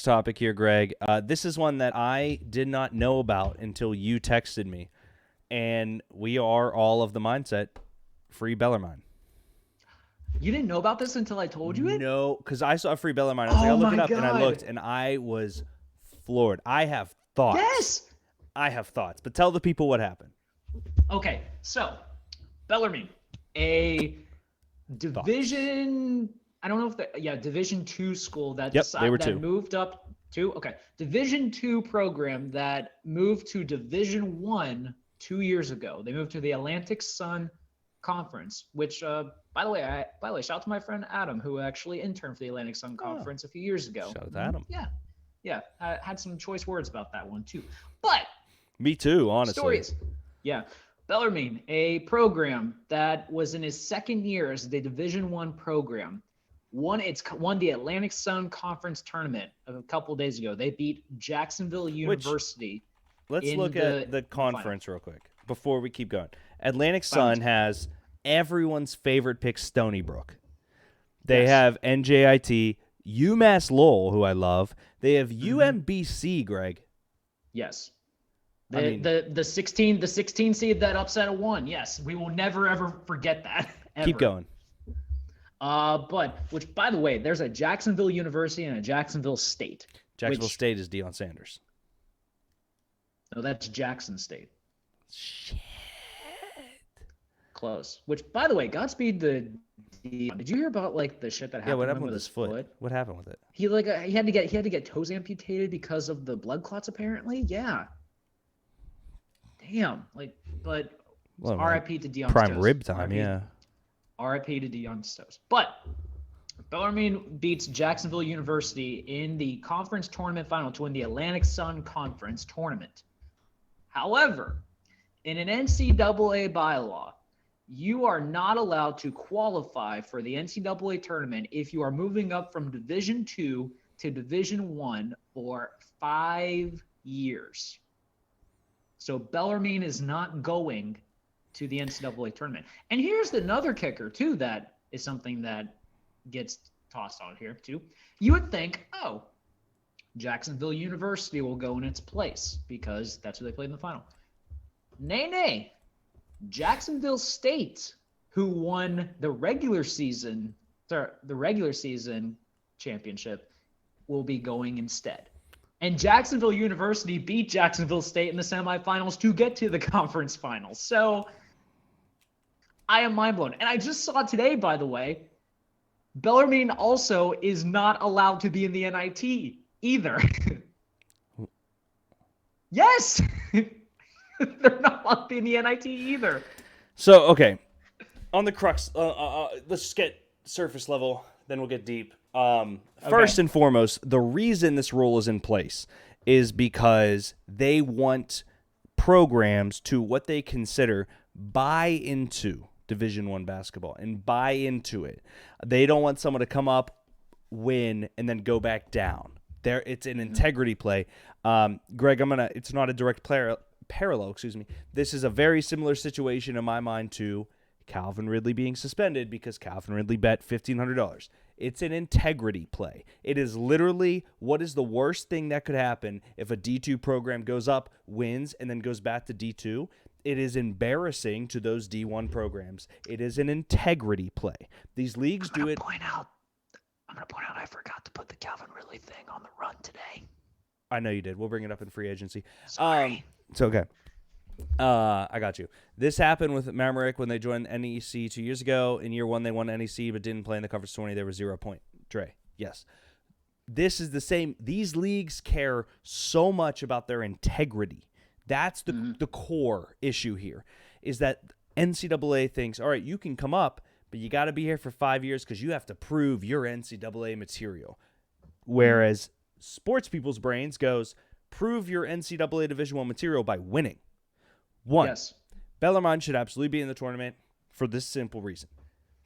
next topic here, Greg. This is one that I did not know about until you texted me. And we are all of the mindset, free Bellermine. You didn't know about this until I told you it? No, because I saw free Bellermine. I was like, Oh I'll look it my up. And I looked, God. and I was floored. I have thoughts. Yes. But tell the people what happened. Okay, so Bellermine, a division, I don't know if Division 2 school that Yep, they were that two. moved up to, okay, Division 2 program that moved to Division 1 2 years ago. They moved to the Atlantic Sun Conference, which by the way, shout out to my friend Adam, who actually interned for the Atlantic Sun Conference a few years ago. Shout out to Adam. Yeah, I had some choice words about that one too. But Me too, honestly. stories. Yeah. Bellermine, a program that was in his second year as the Division 1 program, won the Atlantic Sun Conference tournament a couple days ago. They beat Jacksonville University. Let's look at the conference real quick before we keep going. Atlantic Sun has everyone's favorite pick, Stony Brook. They have NJIT, UMass Lowell, who I love. They have UMBC, Greg. Yes. The 16 seed that upset a 1. Yes, we will never ever forget that. Ever. Keep going. But which, by the way, there's a Jacksonville University and a Jacksonville State. Jacksonville State is Deion Sanders. No, that's Jackson State. Shit. Close. Which, by the way, Godspeed the. Did you hear about like the shit that happened? Yeah, what happened with his foot? What happened with it? He had to get toes amputated because of the blood clots. Apparently, yeah. Damn, but R.I.P. to Deion. Prime rib time, yeah. R.I.P. to Deion Stows. But Bellarmine beats Jacksonville University in the conference tournament final to win the Atlantic Sun Conference tournament. However, in an NCAA bylaw, you are not allowed to qualify for the NCAA tournament if you are moving up from Division 2 to Division 1 for 5 years. So Bellarmine is not going to the NCAA tournament. And here's another kicker, too, that is something that gets tossed out here, too. You would think, Jacksonville University will go in its place because that's who they played in the final. Nay. Jacksonville State, who won the regular season championship, will be going instead. And Jacksonville University beat Jacksonville State in the semifinals to get to the conference finals. So I am mind blown. And I just saw today, by the way, Bellarmine also is not allowed to be in the NIT either. Yes. They're not allowed to be in the NIT either. So, okay. On the crux, let's just get surface level, then we'll get deep. First and foremost, the reason this rule is in place is because they want programs to what they consider buy into Division I basketball and buy into it. They don't want someone to come up, win, and then go back down. It's an integrity play. Greg, it's not a direct parallel, This is a very similar situation in my mind to Calvin Ridley being suspended because Calvin Ridley bet $1,500. It's an integrity play. It is literally what is the worst thing that could happen if a D2 program goes up, wins, and then goes back to D2. It is embarrassing to those D1 programs. It is an integrity play. These leagues do it. I'm going to point out I forgot to put the Calvin Ridley thing on the run today. I know you did. We'll bring it up in free agency. Sorry. It's okay. I got you. This happened with Mamerick when they joined NEC 2 years ago. In year 1, they won NEC but didn't play in the Conference 20. They were 0 point. Dre, yes. This is the same. These leagues care so much about their integrity. That's the core issue here, is that NCAA thinks, all right, you can come up, but you got to be here for 5 years because you have to prove your NCAA material. Whereas sports people's brains goes, prove your NCAA Division I material by winning. Yes. Bellarmine should absolutely be in the tournament for this simple reason.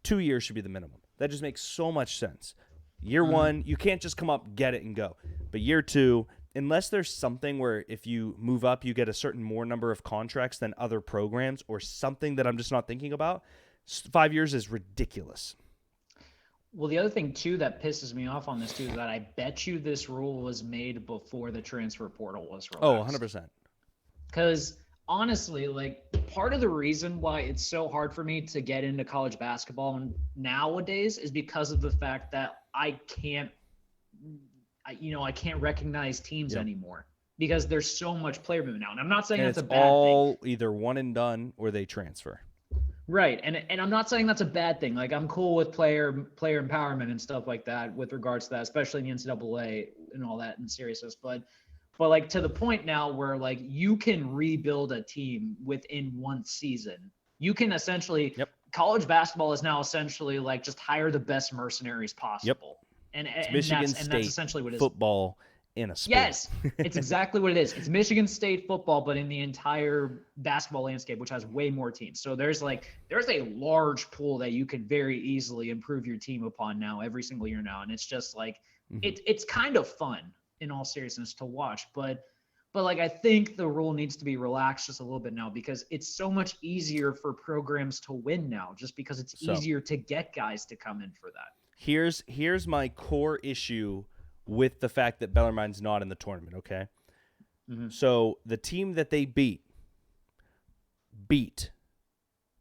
2 years should be the minimum. That just makes so much sense. Year 1, you can't just come up, get it, and go. But year 2, unless there's something where if you move up, you get a certain more number of contracts than other programs or something that I'm just not thinking about, 5 years is ridiculous. Well, the other thing too that pisses me off on this too is that I bet you this rule was made before the transfer portal was Oh, relaxed. 100%. Because honestly, like part of the reason why it's so hard for me to get into college basketball nowadays is because of the fact that I can't recognize teams Yep. anymore because there's so much player movement now. And I'm not saying And that's it's a bad thing. all either one and done or they transfer. Right. And I'm not saying that's a bad thing. Like I'm cool with player empowerment and stuff like that with regards to that, especially in the NCAA and all that in seriousness. But like to the point now where like you can rebuild a team within one season. You can essentially Yep. college basketball is now essentially like just hire the best mercenaries Yep. possible. And It's and Michigan that's State essentially what it is. football in a sport. Yes, it's exactly what it is. It's Michigan State football, but in the entire basketball landscape, which has way more teams. So there's a large pool that you could very easily improve your team upon now every single year now, and it's just like it's kind of fun in all seriousness to watch. But like I think the rule needs to be relaxed just a little bit now because it's so much easier for programs to win now, just because it's easier to get guys to come in for that. Here's my core issue with the fact that Bellermine's not in the tournament, okay? So the team that they beat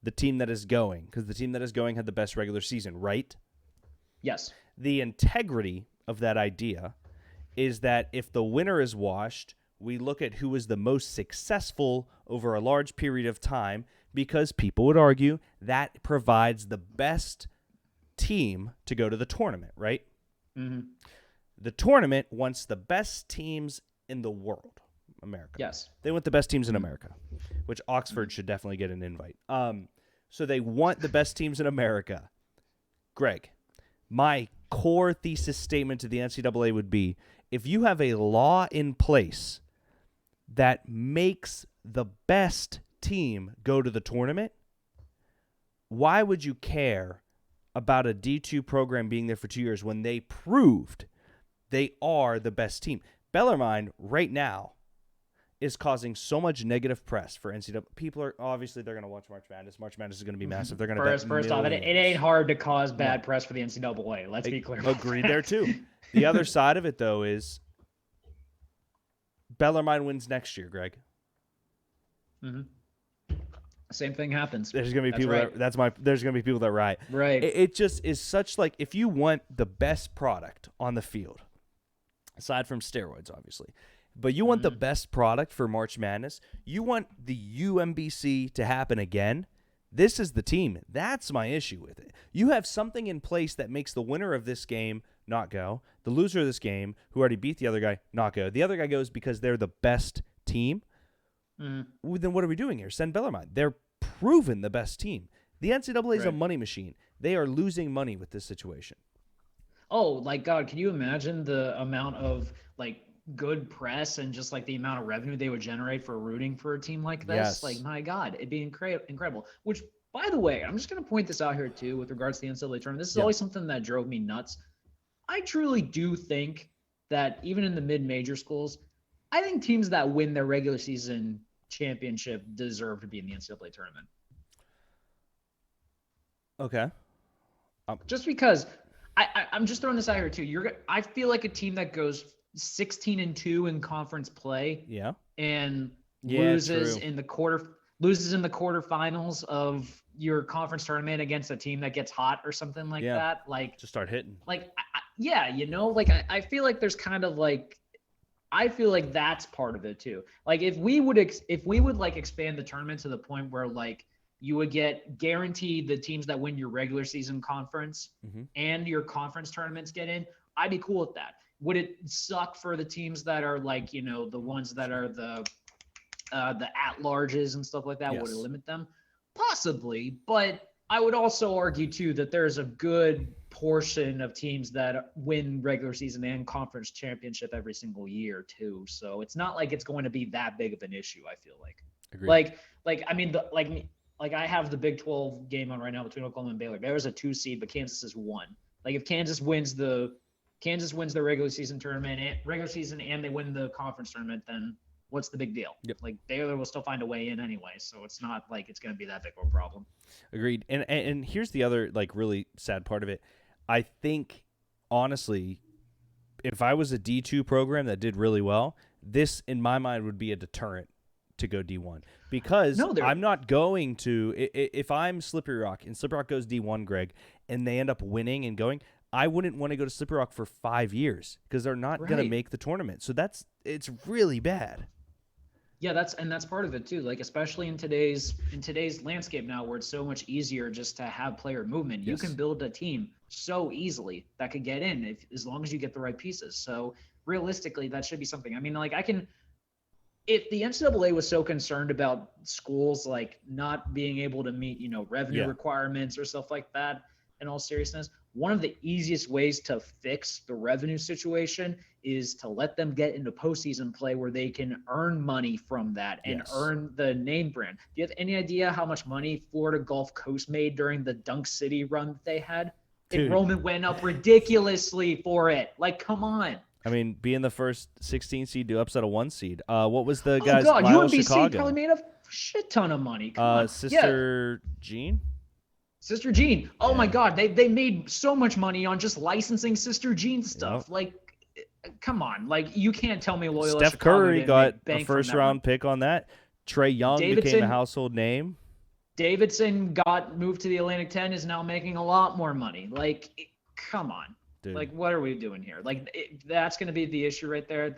the team that is going, because the team that is going had the best regular season, right? Yes. The integrity of that idea is that if the winner is washed, we look at who was the most successful over a large period of time, because people would argue that provides the best team to go to the tournament, right? The tournament wants the best teams in the world, America. Yes. They want the best teams in America, which Oxford should definitely get an invite. So they want the best teams in America. Greg, my core thesis statement to the NCAA would be, if you have a law in place that makes the best team go to the tournament, why would you care about a D2 program being there for 2 years when they proved they are the best team? Bellermine right now is causing so much negative press for NCAA. People are obviously they're going to watch March Madness. March Madness is going to be massive. They're going to First off, it ain't hard to cause bad press for the NCAA. Let's be clear. Agreed there too. The other side of it though is Bellermine wins next year, Greg. Same thing happens. There's gonna be people there's gonna be people that riot. Right. It just is such like, if you want the best product on the field, aside from steroids, obviously, but you want the best product for March Madness, you want the UMBC to happen again. This is the team. That's my issue with it. You have something in place that makes the winner of this game not go, the loser of this game, who already beat the other guy, not go. The other guy goes because they're the best team. Well, then what are we doing here? Send Bellermine. They're proven the best team. The NCAA is a money machine. They are losing money with this situation. Oh, like God, can you imagine the amount of like good press and just like the amount of revenue they would generate for rooting for a team like this? Yes. Like, my God, it'd be incredible. Which, by the way, I'm just going to point this out here too with regards to the NCAA tournament. This is always something that drove me nuts. I truly do think that even in the mid-major schools, I think teams that win their regular season championship deserve to be in the NCAA tournament. Okay. Just because I'm just throwing this out here too. I feel like a team that goes 16-2 in conference play, and loses true. in the quarterfinals of your conference tournament against a team that gets hot or something like that. Like, just start hitting. Like, I feel like there's kind of like, I feel like that's part of it too. Like if we would like expand the tournament to the point where like you would get guaranteed the teams that win your regular season conference and your conference tournaments get in, I'd be cool with that. Would it suck for the teams that are like, the ones that are the at-larges and stuff like that? Would it limit them? Possibly, but I would also argue too that there's a good portion of teams that win regular season and conference championship every single year too. So it's not like it's going to be that big of an issue, I feel like. Agreed. Like I have the Big 12 game on right now between Oklahoma and Baylor. Baylor's a 2 seed, but Kansas is 1. Like if Kansas wins the regular season tournament and they win the conference tournament, then what's the big deal? Yep. Like Baylor will still find a way in anyway, so it's not like it's going to be that big of a problem. Agreed. And here's the other like really sad part of it. I think, honestly, if I was a D2 program that did really well, this, in my mind, would be a deterrent to go D1. Because No, they're I'm not going to, if I'm Slippery Rock and Slippery Rock goes D1, Greg, and they end up winning and going, I wouldn't want to go to Slippery Rock for 5 years because they're not going to right. make the tournament. So it's really bad. Yeah, that's part of it too. Like especially in today's landscape now, where it's so much easier just to have player movement. You Yes. can build a team so easily that could get in as long as you get the right pieces. So realistically, that should be something. I mean, like if the NCAA was so concerned about schools like not being able to meet, revenue requirements or stuff like that, in all seriousness, one of the easiest ways to fix the revenue situation is to let them get into postseason play where they can earn money from that and earn the name brand. Do you have any idea how much money Florida Gulf Coast made during the Dunk City run that they had? Dude. Enrollment went up ridiculously for it. Like, come on. I mean, being the first 16 seed to upset a 1 seed. What was the Oh guy's God, Lyle UMBC Chicago? probably made a shit ton of money. Come on. Sister Jean? Sister Jean. Oh my God, they made so much money on just licensing Sister Jean stuff. Like, come on, like you can't tell me Loyola Steph Chicago Curry got a bank first from that round one. pick on that. Trey Young became a household name. Davidson got moved to the Atlantic 10, is now making a lot more money. Like, come on. Dude. Like, what are we doing here? Like, that's going to be the issue right there.